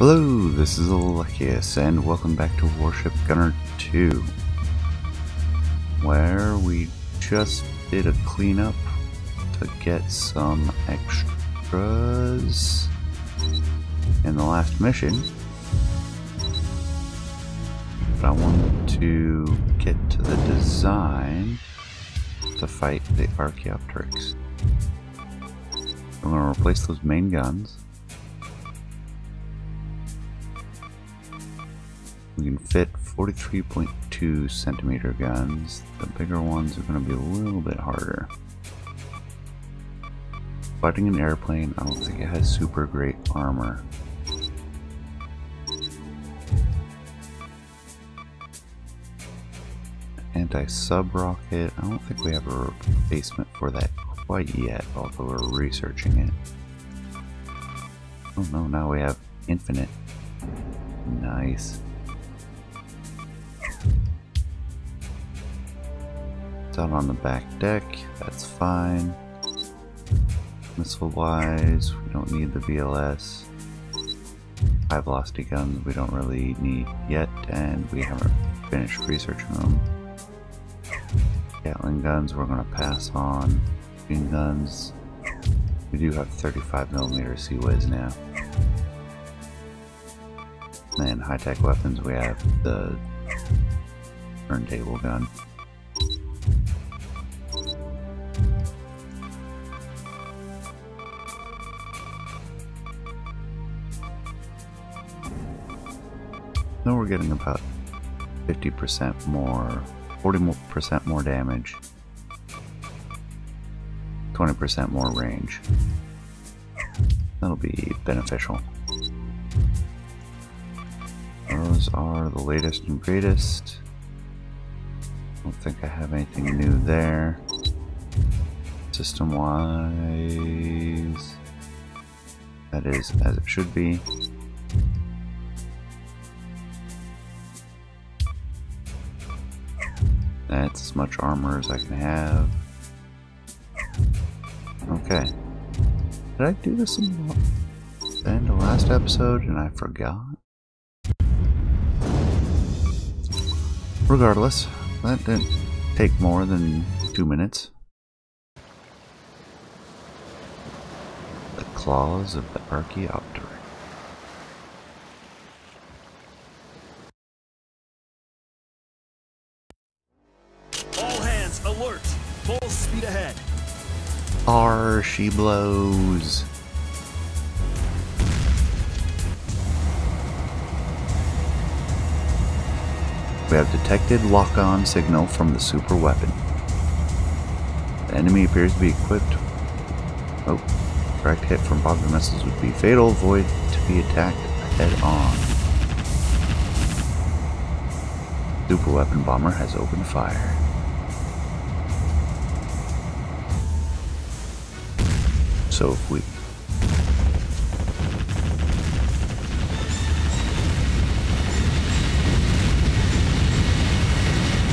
Hello, this is Alexius, and welcome back to Warship Gunner 2, where we just did a cleanup to get some extras in the last mission. But I wanted to get to the design to fight the Archaeopteryx. I'm going to replace those main guns. We can fit 43.2 centimeter guns. The bigger ones are going to be a little bit harder. Fighting an airplane, I don't think it has super great armor. Anti-sub rocket, I don't think we have a replacement for that quite yet, although we're researching it. Oh no, now we have infinite. Nice. It's out on the back deck, that's fine. Missile wise, we don't need the VLS. High velocity guns we don't really need yet, and we haven't finished researching them. Gatling guns we're going to pass on. Machine guns, we do have 35mm Seaways now. And high-tech weapons, we have the turntable gun. Now we're getting about 50% more, 40% more damage, 20% more range. That'll be beneficial. Those are the latest and greatest. I don't think I have anything new there. System wise, that is as it should be. That's as much armor as I can have. Okay. Did I do this in the last episode and I forgot? Regardless, that didn't take more than 2 minutes. The claws of the Archaeopteryx. Alert! Full speed ahead. She blows. We have detected lock-on signal from the super weapon. The enemy appears to be equipped. Oh, direct hit from bomber missiles would be fatal. Avoid to be attacked head-on. Super weapon bomber has opened fire. So if we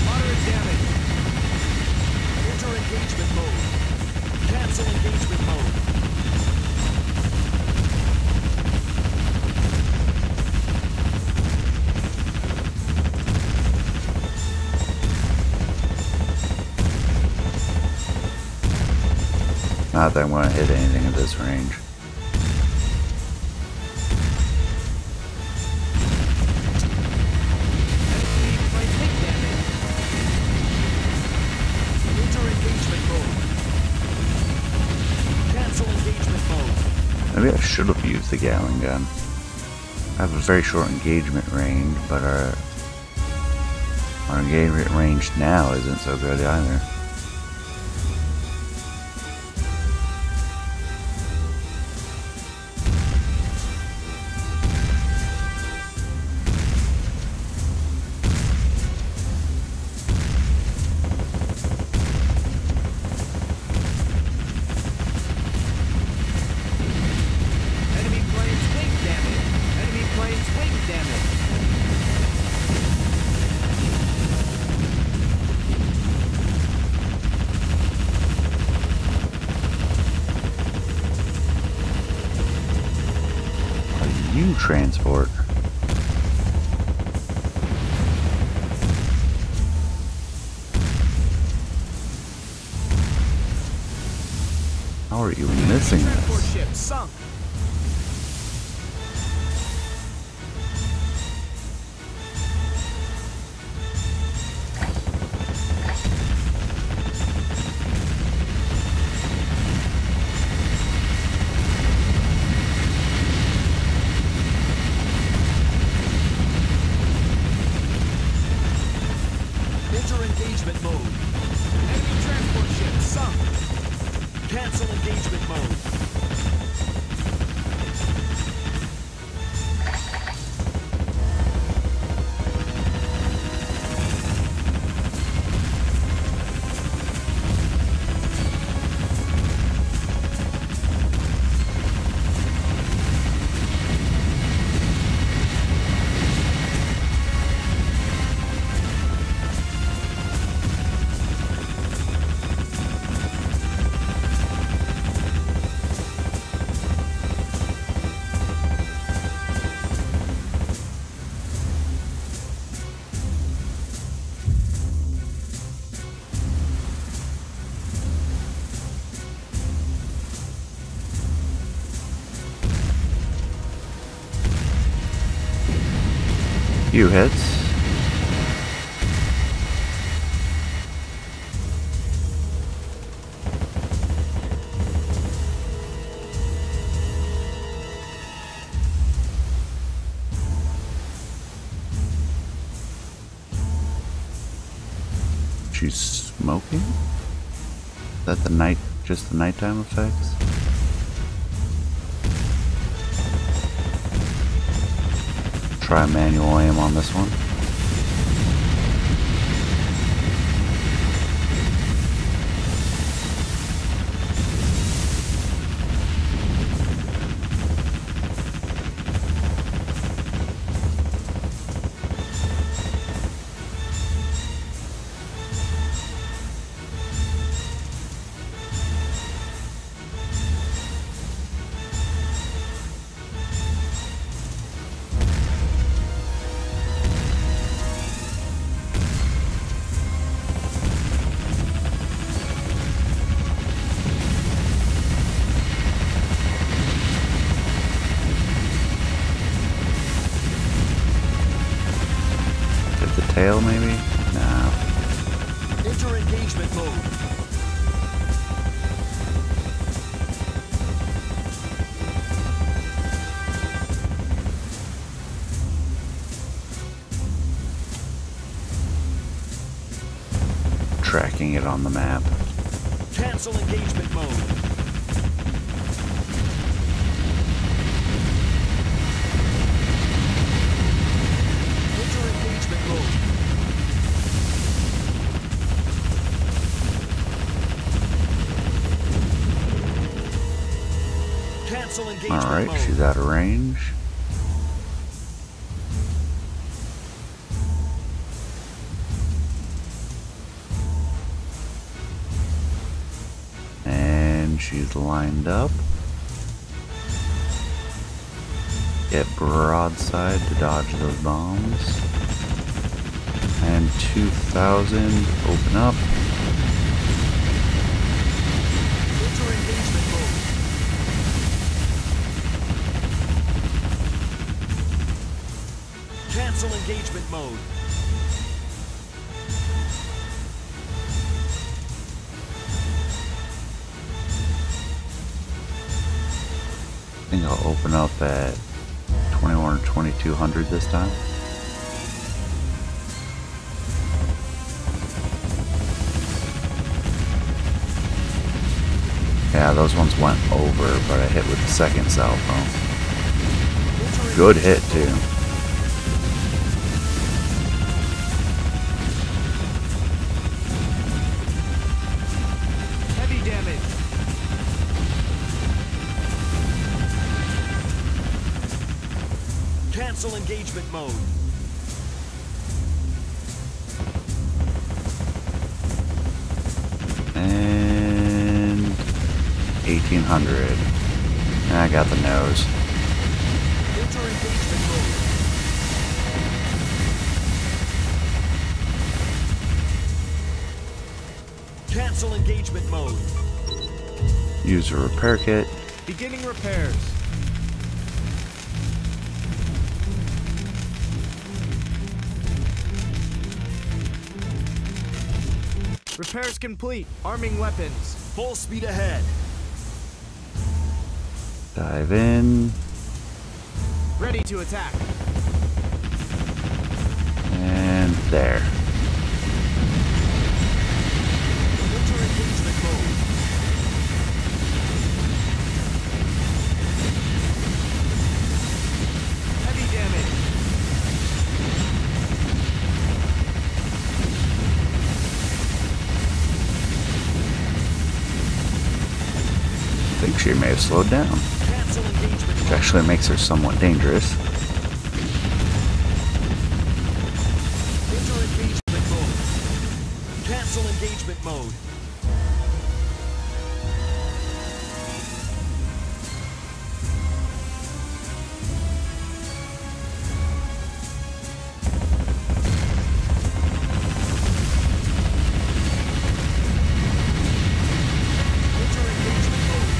moderate damage. Enter engagement mode. Cancel engagement mode. Not that I'm going to hit anything at this range. Maybe I should have used the Gatling gun. I have a very short engagement range, but our engagement range now isn't so good either. you transport? How are you missing Transport this? ship sunk. Enter engagement mode. Enemy transport ship sunk. Cancel engagement mode. Few hits. She's smoking? Is that the night, just the nighttime effects? Try manual aim on this one. Tail maybe? No. Enter engagement mode. Tracking it on the map. Cancel engagement mode. Enter engagement mode. Cancel engagement Alright, mode. she's out of range. And she's lined up. Get broadside to dodge those bombs. And 2000, open up. Enter engagement mode. Cancel engagement mode. I think I'll open up at 21 or 2200 this time. Yeah, those ones went over, but I hit with the second salvo. Good hit too. Heavy damage. Cancel engagement mode. And 1800. I got the nose. Enter engagement mode. Cancel engagement mode. Use a repair kit. Beginning repairs. Repairs complete. Arming weapons. Full speed ahead. Dive in. Ready to attack. And there. Enter engagement mode. Heavy damage. I think she may have slowed down, Cancel engagement which mode. actually makes her somewhat dangerous. Enter engagement mode. Cancel engagement mode. Enter engagement mode.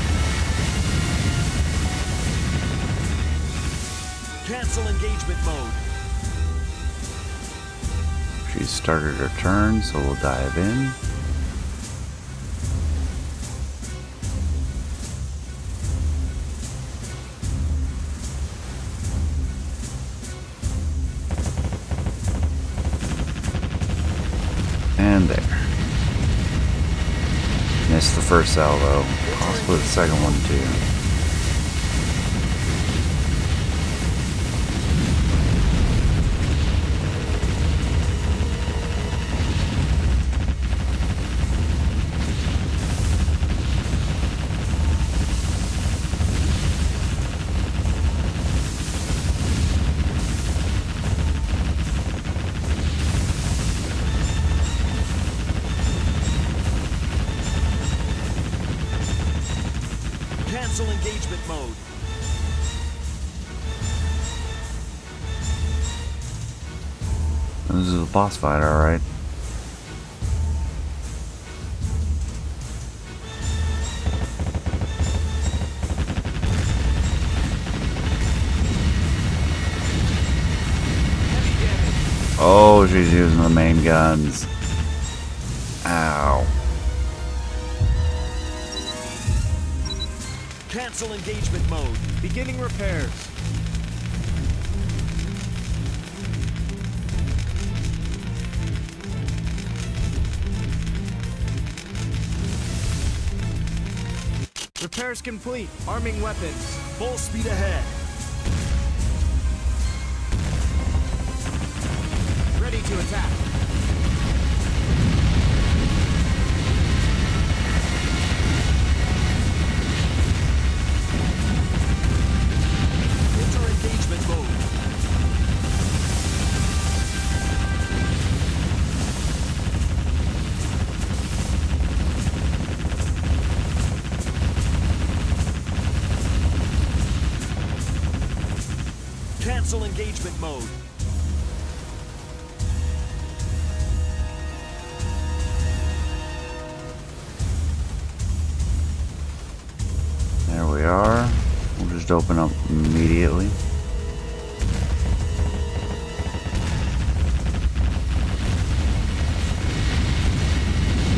Cancel engagement mode. She's started her turn, so we'll dive in. And there. Missed the first salvo. Possibly the second one too. Cancel engagement mode. This is a boss fight, alright. Heavy damage. Oh, she's using the main guns. Ow. Cancel engagement mode. Beginning repairs. Repairs complete. Arming weapons. Full speed ahead. Ready to attack. Enter engagement mode. Cancel engagement mode. There we are. We'll just open up immediately.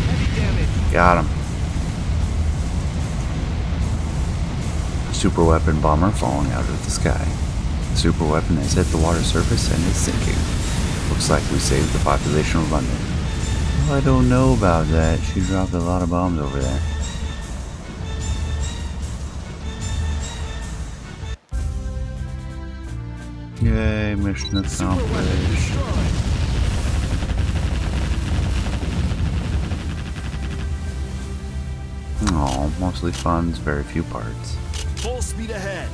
Heavy damage. Got him. Super weapon bomber falling out of the sky. The super weapon has hit the water surface and is sinking. Looks like we saved the population of London. Well, I don't know about that. She dropped a lot of bombs over there. Yay, mission Super weapon accomplished. destroyed. Oh, mostly funds, very few parts. Full speed ahead.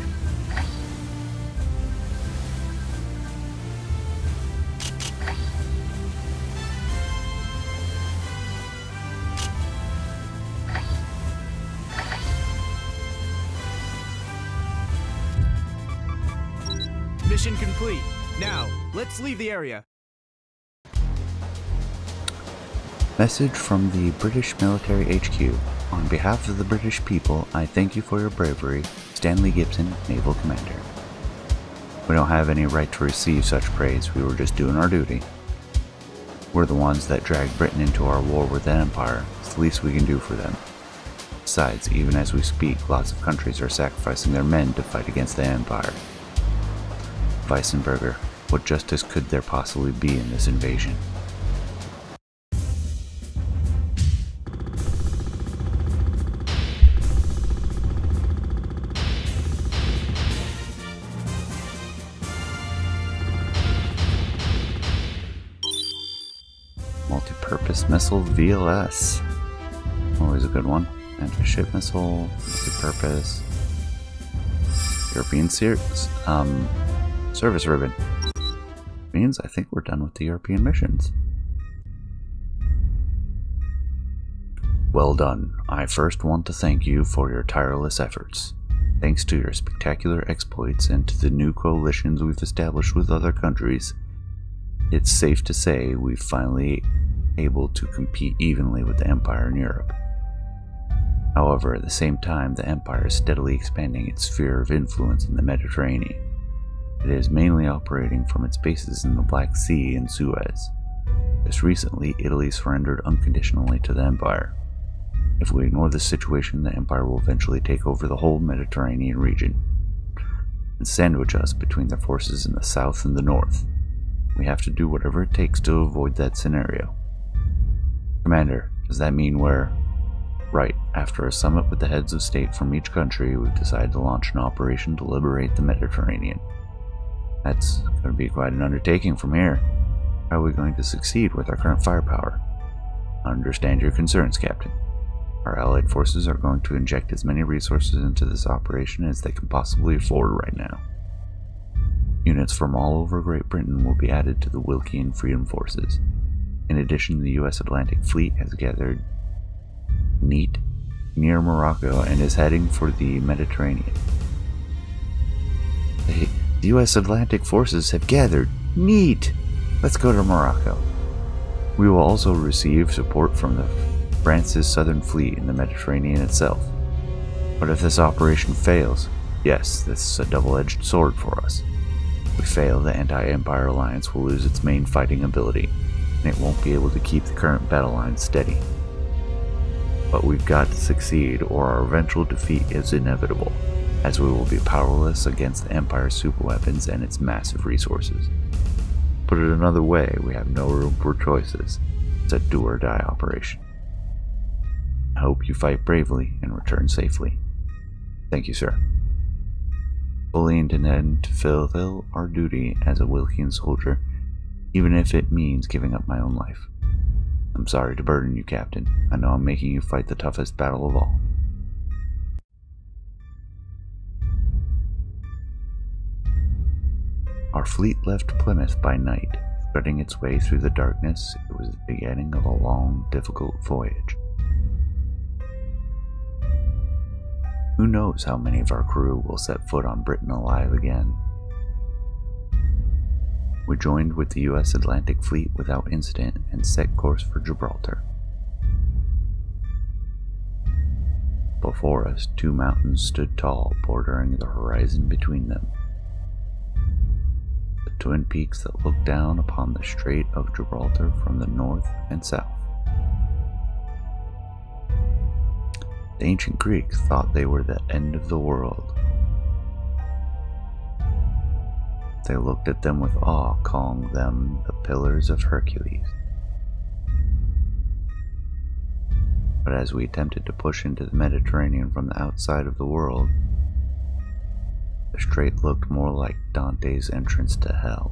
Mission complete. Now, let's leave the area. Message from the British Military HQ. On behalf of the British people, I thank you for your bravery. Stanley Gibson, Naval Commander. We don't have any right to receive such praise. We were just doing our duty. We're the ones that dragged Britain into our war with the Empire. It's the least we can do for them. Besides, even as we speak, lots of countries are sacrificing their men to fight against the Empire. Weissenberger, what justice could there possibly be in this invasion? Multi-purpose missile VLS. Always a good one. Anti-ship missile, multi-purpose. European service ribbon. Means I think we're done with the European missions. Well done. I first want to thank you for your tireless efforts. Thanks to your spectacular exploits and to the new coalitions we've established with other countries, it's safe to say we've finally able to compete evenly with the Empire in Europe. However, at the same time, the Empire is steadily expanding its sphere of influence in the Mediterranean. It is mainly operating from its bases in the Black Sea and Suez. Just recently, Italy surrendered unconditionally to the Empire. If we ignore this situation, the Empire will eventually take over the whole Mediterranean region and sandwich us between their forces in the south and the north. We have to do whatever it takes to avoid that scenario. Commander, does that mean we're... Right, after a summit with the heads of state from each country, we've decided to launch an operation to liberate the Mediterranean. That's going to be quite an undertaking from here. How are we going to succeed with our current firepower? I understand your concerns, Captain. Our allied forces are going to inject as many resources into this operation as they can possibly afford right now. Units from all over Great Britain will be added to the Wilkian Freedom Forces. In addition, the U.S. Atlantic Fleet has gathered near Morocco and is heading for the Mediterranean. The U.S. Atlantic forces have gathered. Neat! Let's go to Morocco. We will also receive support from France's Southern Fleet in the Mediterranean itself. But if this operation fails, yes, this is a double-edged sword for us. If we fail, the anti-Empire alliance will lose its main fighting ability, and it won't be able to keep the current battle line steady. But we've got to succeed, or our eventual defeat is inevitable, as we will be powerless against the Empire's superweapons and its massive resources. Put it another way, we have no room for choices. It's a do-or-die operation. I hope you fight bravely and return safely. Thank you, sir. Fully intend to fulfill our duty as a Wilkian soldier, even if it means giving up my own life. I'm sorry to burden you, Captain. I know I'm making you fight the toughest battle of all. Our fleet left Plymouth by night. Threading its way through the darkness, it was the beginning of a long, difficult voyage. Who knows how many of our crew will set foot on Britain alive again. We joined with the U.S. Atlantic Fleet without incident and set course for Gibraltar. Before us, two mountains stood tall, bordering the horizon between them. The twin peaks that looked down upon the Strait of Gibraltar from the north and south. The ancient Greeks thought they were the end of the world. They looked at them with awe, calling them the Pillars of Hercules. But as we attempted to push into the Mediterranean from the outside of the world, the strait looked more like Dante's entrance to hell.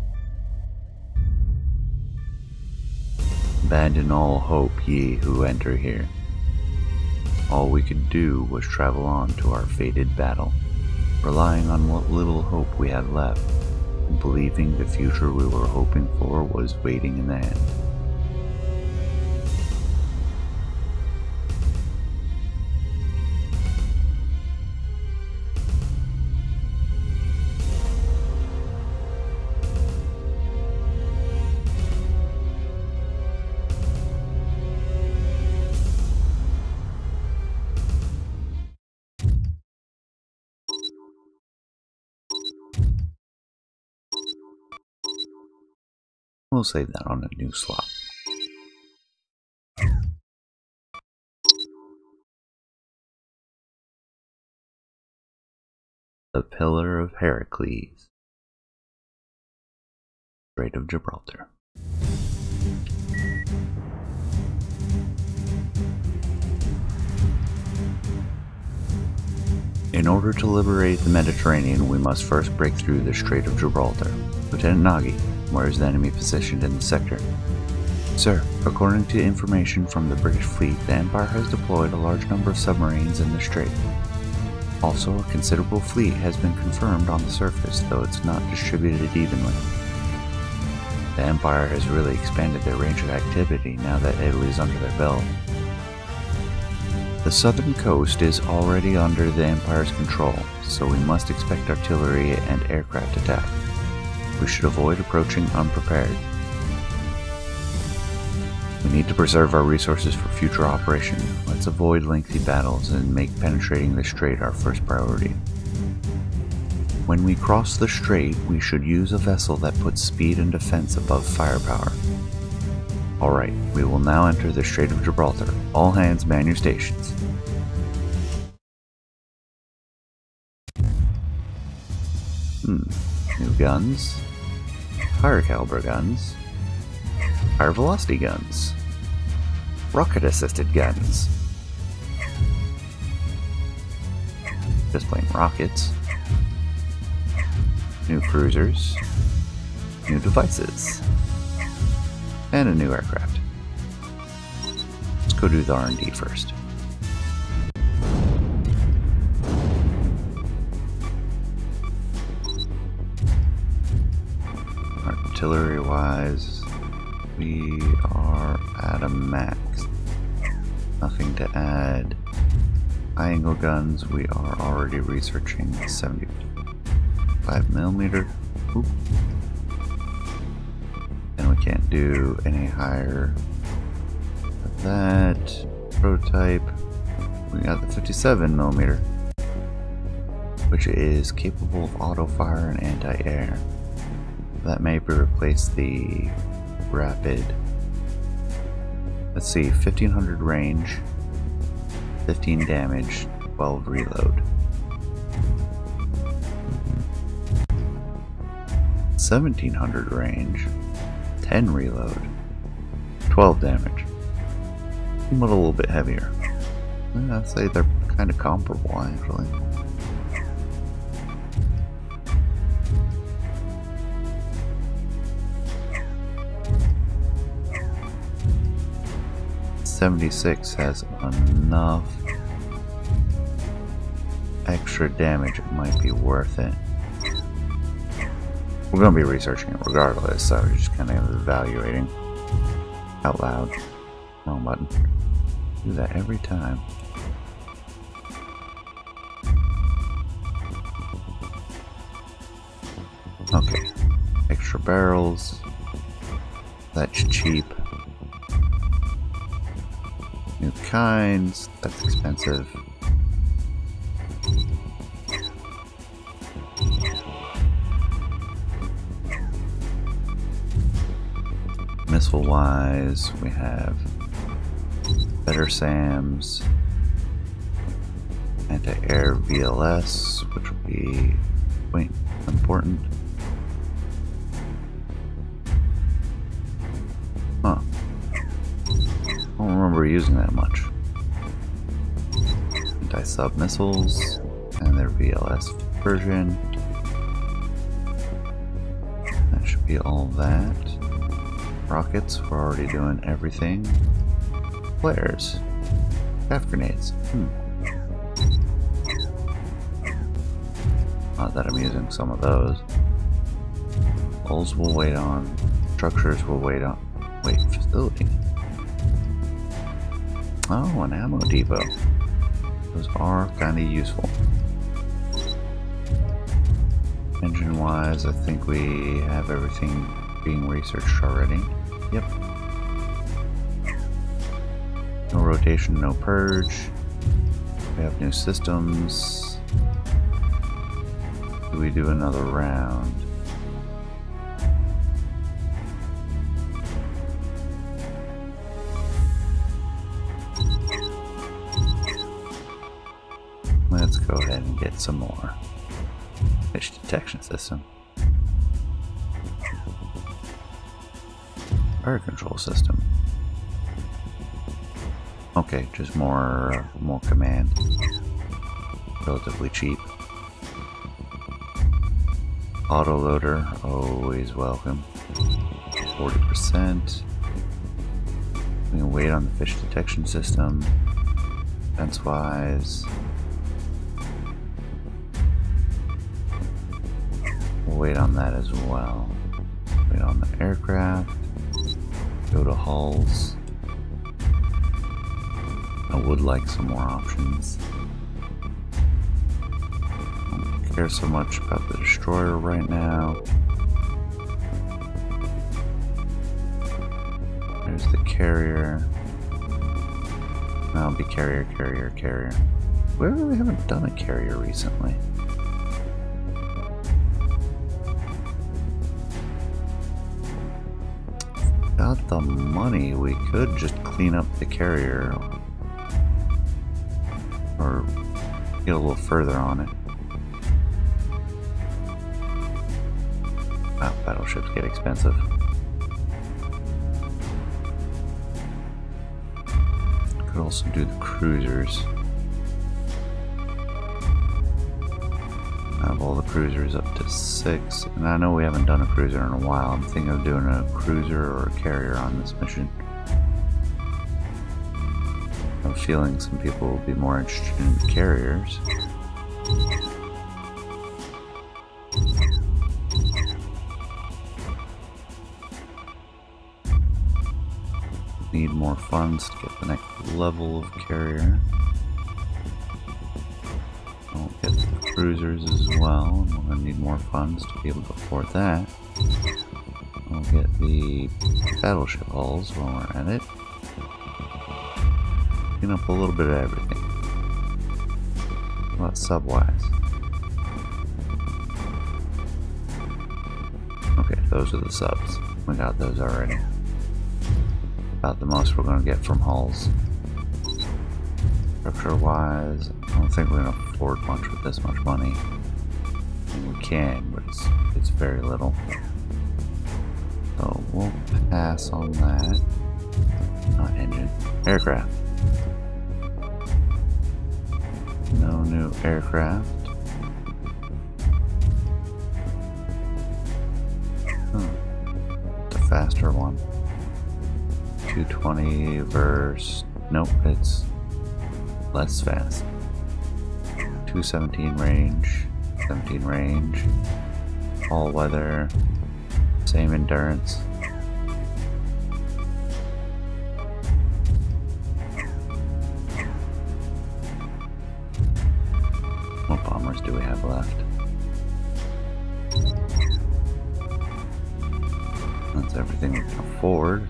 Abandon all hope, ye who enter here. All we could do was travel on to our fated battle, relying on what little hope we had left, and believing the future we were hoping for was waiting in the hand. We'll save that on a new slot. The Pillar of Heracles. Strait of Gibraltar. In order to liberate the Mediterranean, we must first break through the Strait of Gibraltar. Lieutenant Nagy, where is the enemy positioned in the sector? Sir, according to information from the British fleet, the Empire has deployed a large number of submarines in the strait. Also, a considerable fleet has been confirmed on the surface, though it's not distributed evenly. The Empire has really expanded their range of activity now that Italy's under their belt. The southern coast is already under the Empire's control, so we must expect artillery and aircraft attack. We should avoid approaching unprepared. We need to preserve our resources for future operation. Let's avoid lengthy battles and make penetrating the strait our first priority. When we cross the strait, we should use a vessel that puts speed and defense above firepower. Alright, we will now enter the Strait of Gibraltar. All hands man your stations. New guns. Higher caliber guns. Higher velocity guns. Rocket assisted guns. Just plain rockets. New cruisers. New devices. And a new aircraft. Let's go do the R&D first. Artillery wise, we are at a max. Nothing to add. High angle guns, we are already researching 75mm. Oop. And we can't do any higher than that. Prototype, we got the 57mm, which is capable of auto fire and anti-air. That may replace the rapid. Let's see, 1500 range, 15 damage, 12 reload. 1700 range, 10 reload, 12 damage. Seem a little bit heavier. I'd say they're kind of comparable actually. .76 has enough extra damage, it might be worth it. We're going to be researching it regardless, so we're just kind of evaluating out loud. Wrong button. Do that every time. Okay. Extra barrels. That's cheap. New kinds. That's expensive. Missile wise, we have better SAMs, anti-air VLS, which will be quite important. Huh. I don't remember using that much. Anti-sub missiles and their VLS version. That should be all that. Rockets, we're already doing everything. Flares. Chaff grenades. Not that I'm using some of those. Hulls will wait on. Structures will wait on. Wait, facility. Oh, an ammo depot. Those are kind of useful. Engine wise, I think we have everything being researched already. Yep. No rotation, no purge. We have new systems. Do we do another round? get some more. Fish detection system. Fire control system. Okay, just more command. Relatively cheap. Autoloader, always welcome. 40%. We can wait on the fish detection system. Defense wise. We'll wait on that as well. Wait on the aircraft. Go to hulls. I would like some more options. Don't care so much about the destroyer right now. There's the carrier. That'll be carrier, carrier, carrier. We really haven't done a carrier recently. Got the money, we could just clean up the carrier. Or get a little further on it. Wow, battleships get expensive. Could also do the cruisers. I have all the cruisers up to 6, and I know we haven't done a cruiser in a while. I'm thinking of doing a cruiser or a carrier on this mission. I have a feeling some people will be more interested in carriers. Need more funds to get the next level of carrier. I'll get the cruisers as well. I'm going to need more funds to be able to afford that. I'll get the battleship hulls while we're at it. Clean up a little bit of everything. What about sub-wise? Okay, those are the subs. We got those already. About the most we're going to get from hulls. Structure-wise, I don't think we're going to afford much with this much money. I mean, we can, but it's very little. So we'll pass on that. Not engine. Aircraft. No new aircraft. The faster one. 220 versus... Nope, it's less fast. 217 range. 17 range. All weather. Same endurance. What bombers do we have left? That's everything we can afford.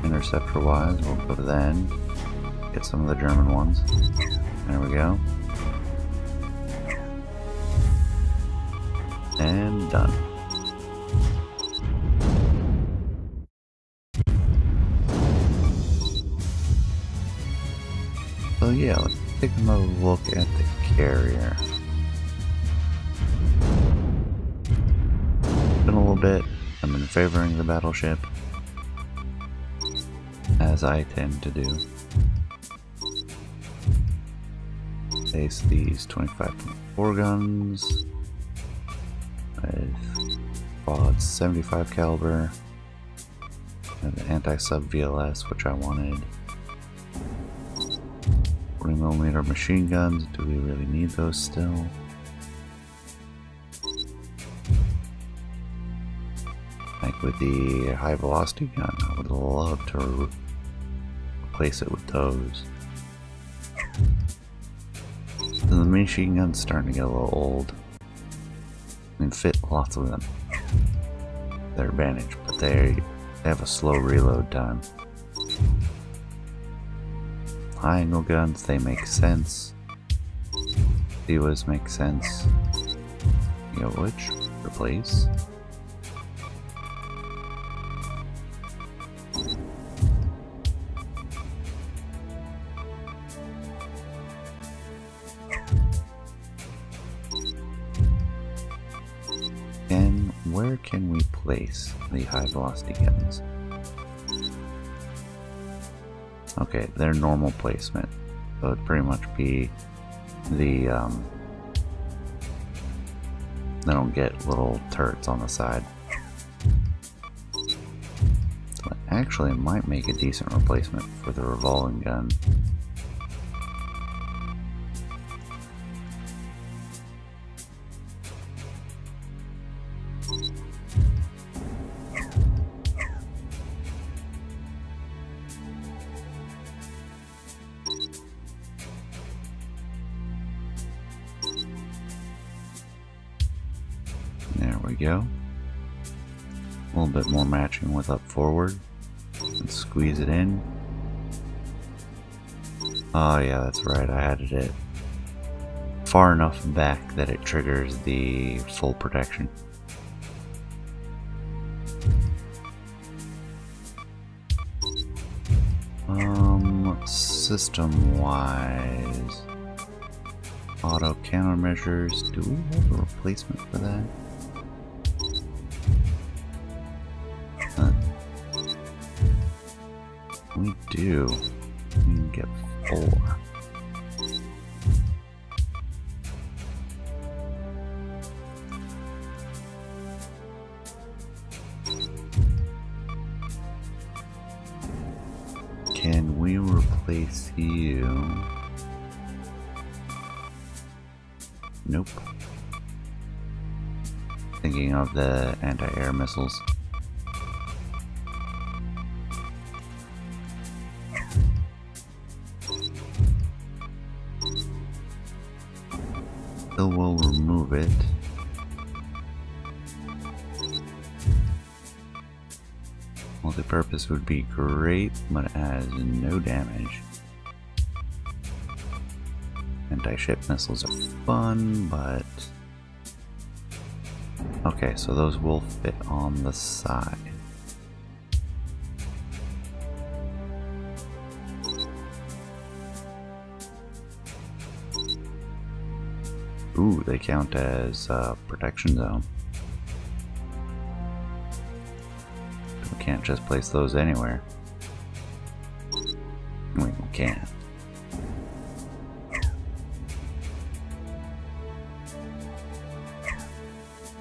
Interceptor wise, we'll go to the end. Get some of the German ones. There we go. And done. So yeah, let's take another look at the carrier. Been a little bit. I've been favoring the battleship, as I tend to do. Base these 25.4 guns with quad 75 caliber and the anti-sub VLS, which I wanted. 40mm machine guns. Do we really need those still? Like with the high velocity gun, I would love to replace it with those. The machine gun's starting to get a little old. I mean, fit lots of them. Their advantage, but they have a slow reload time. High angle guns, they make sense. Divas make sense. You know which? Replace. where can we place the high velocity guns? Okay, their normal placement. So it'd pretty much be the, they don't get little turrets on the side. So it actually might make a decent replacement for the revolving gun. There we go. A little bit more matching with up forward. And squeeze it in. Oh yeah, that's right. I added it far enough back that it triggers the full protection. System-wise, auto countermeasures. Do we have a replacement for that? We do. We can get 4. Can we replace you? Nope. Thinking of the anti-air missiles. Still will remove it. Multi-purpose would be great, but it has no damage. Anti-ship missiles are fun, but... Okay, so those will fit on the side. Ooh, they count as protection zone. We can't just place those anywhere. I mean, we can.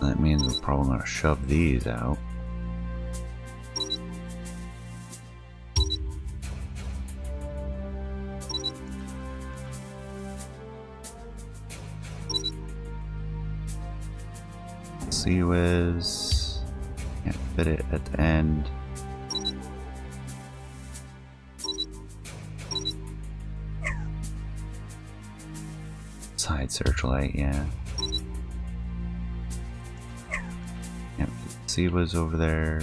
That means we're probably going to shove these out. Sea-Whiz, can't fit it at the end. Side searchlight, yeah. Can't fit the Sea-Whiz over there.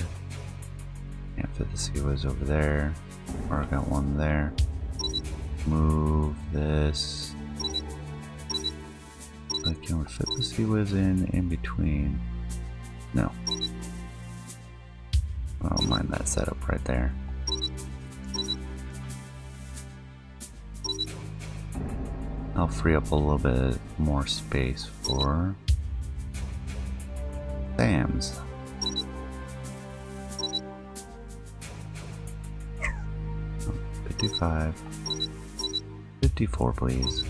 Can't fit the Sea-Whiz over there. Or I got one there. Move this. Can we fit the Sea-Whiz in between? No. I don't mind that setup right there. I'll free up a little bit more space for Sam's. Oh, 55. 54, please.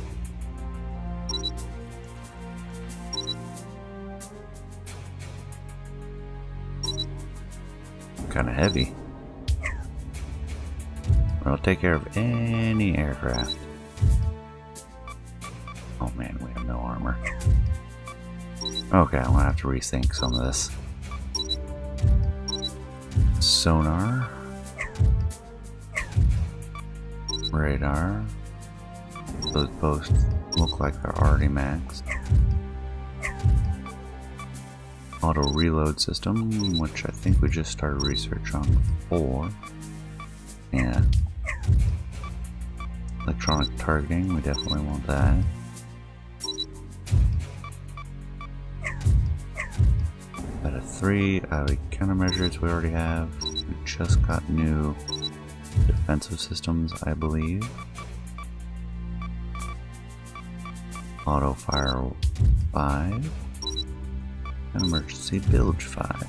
Kind of heavy. It'll take care of any aircraft. Oh man, we have no armor. Okay, I'm gonna have to rethink some of this. Sonar. Radar. Those both look like they're already maxed. Auto reload system, which I think we just started research on before. Yeah. Electronic targeting, we definitely want that. Beta 3, countermeasures we already have. We just got new defensive systems, I believe. Auto fire 5. And emergency bilge 5.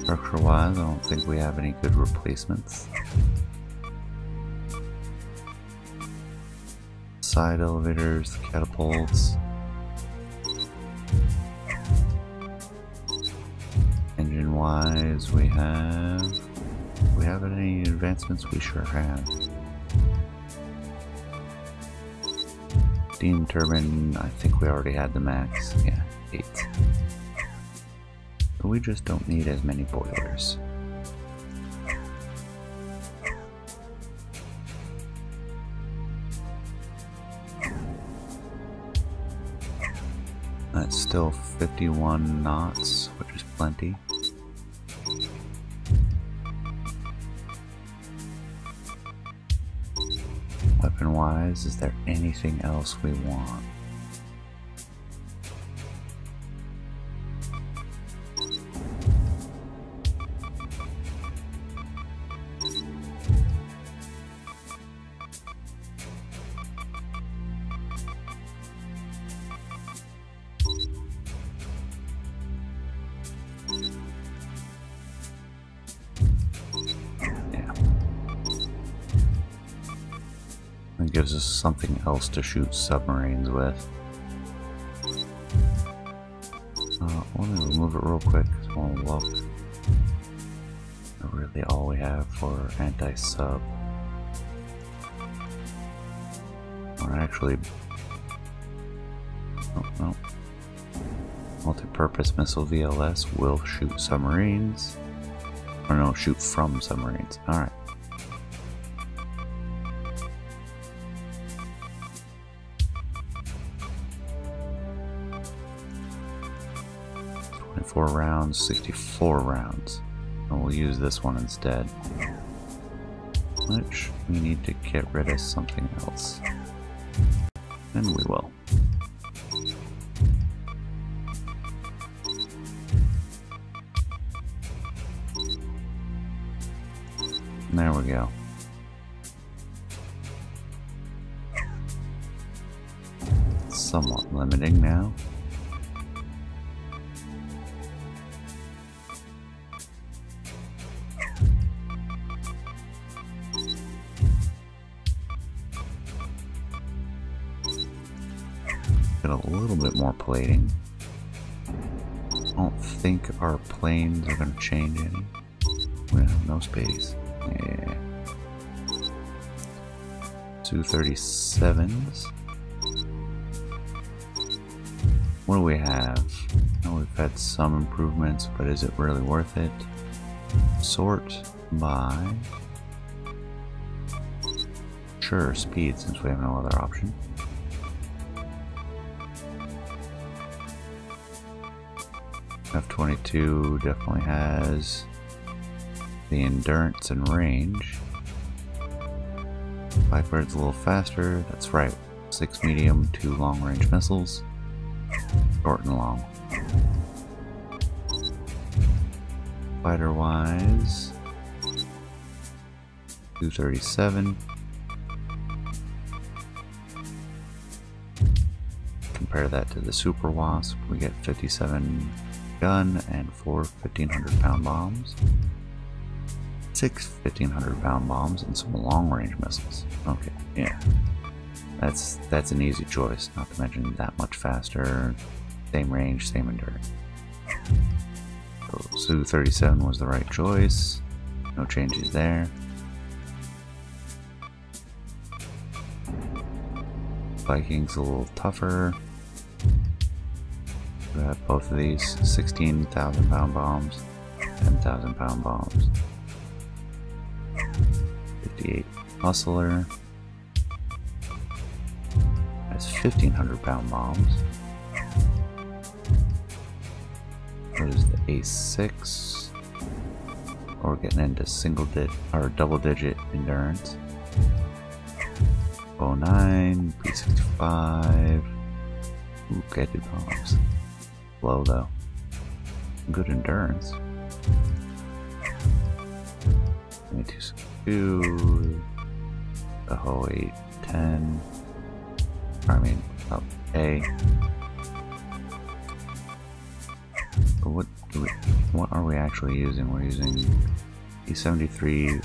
Structure-wise, I don't think we have any good replacements. Side elevators, catapults. Engine-wise, we have any advancements? We sure have. Steam turbine, I think we already had the max. Yeah, 8. But we just don't need as many boilers. That's still 51 knots, which is plenty. Weapon-wise, is there anything else we want? It gives us something else to shoot submarines with. Let me remove it real quick, because I want to look at really all we have for anti-sub. Or actually, oh, no. Multi-purpose missile VLS will shoot submarines. Or no, shoot from submarines. Alright. Rounds, 64 rounds. And we'll use this one instead. Which we need to get rid of something else. And we will. And there we go. Somewhat limiting now. Get a little bit more plating. I don't think our planes are going to change any. We have no space. Yeah. Su-37s. What do we have? Oh, we've had some improvements, but is it really worth it? Sort by... Sure, speed, since we have no other option. F-22 definitely has the endurance and range. Viper's a little faster, that's right. 6 medium, 2 long-range missiles. Short and long. Fighter-wise, Su-37. Compare that to the Super Wasp, we get 57 gun and 4 1,500-pound bombs. 6 1,500-pound bombs and some long-range missiles. Okay, yeah. That's an easy choice, not to mention that much faster, same range, same endurance. So Su-37 was the right choice. No changes there. Viking's a little tougher. We have both of these 16,000-pound bombs, 10,000-pound bombs. 58 Muscler has 1,500-pound bombs. What is the A6? We're getting into double-digit endurance. 09, P65. Ooh, guided bombs. Low though. Good endurance. Give me 2 seconds. 2, the Ho 810, A. What are we actually using? We're using E73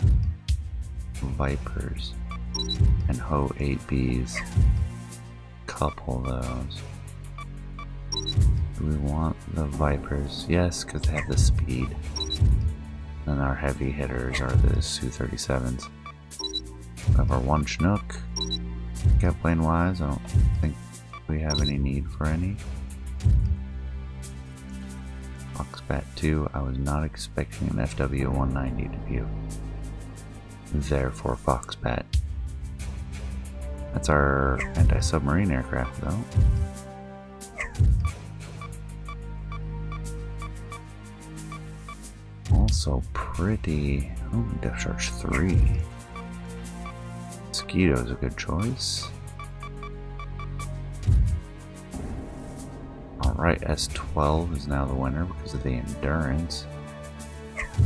Vipers and Ho 8Bs. Couple those. Do we want the Vipers? Yes, because they have the speed. And our heavy hitters are the Su-37s. We have our one Chinook. Scout plane wise, I don't think we have any need for any. Foxbat 2, I was not expecting an FW-190 to be there for Foxbat. That's our anti-submarine aircraft though. Also pretty. Oh, Depth Charge 3. Mosquito's a good choice. Alright, S12 is now the winner because of the endurance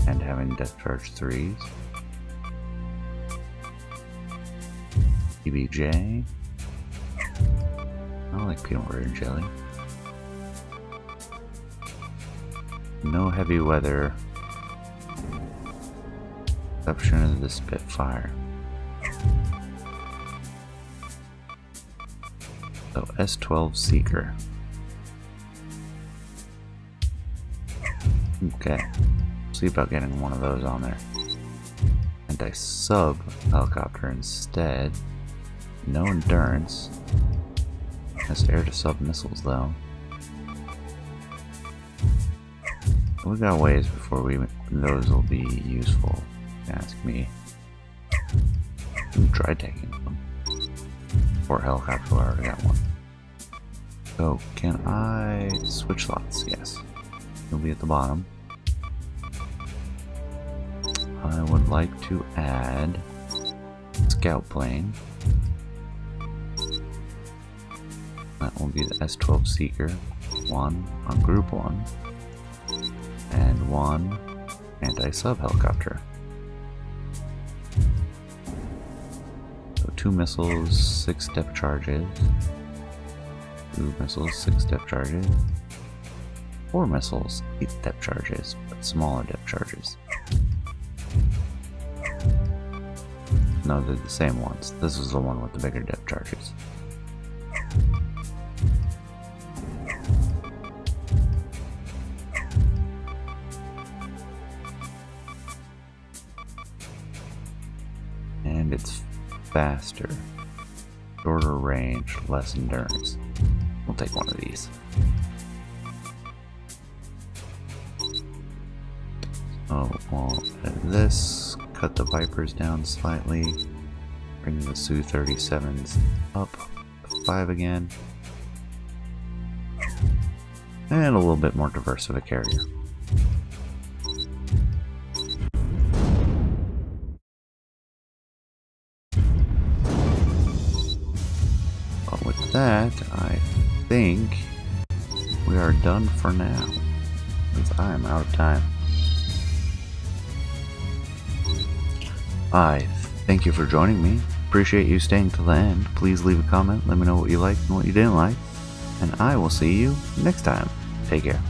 and having Depth Charge 3s. EBJ. I like peanut butter and jelly. No heavy weather. Exception of the Spitfire. So S12 Seeker. Okay. See about getting one of those on there. Anti-sub helicopter instead. No endurance. Has air-to-sub missiles though. We got ways before those will be useful. Ask me. Try taking them. Or helicopter, I already got one. So, can I switch slots? Yes. He'll be at the bottom. I would like to add scout plane. That will be the S12 Seeker. One on Group 1. And one anti-sub helicopter. So 2 missiles, 6 depth charges. 2 missiles, 6 depth charges. 4 missiles, 8 depth charges, but smaller depth charges. No, they're the same ones. This is the one with the bigger depth charges. And it's faster, shorter range, less endurance. We'll take one of these. So we'll edit this, cut the Vipers down slightly, bring the Su-37s up to 5 again, and a little bit more diverse of a carrier. But with that, I think we are done for now, since I am out of time. I thank you for joining me. Appreciate you staying till the end. Please leave a comment. Let me know what you liked and what you didn't like. And I will see you next time. Take care.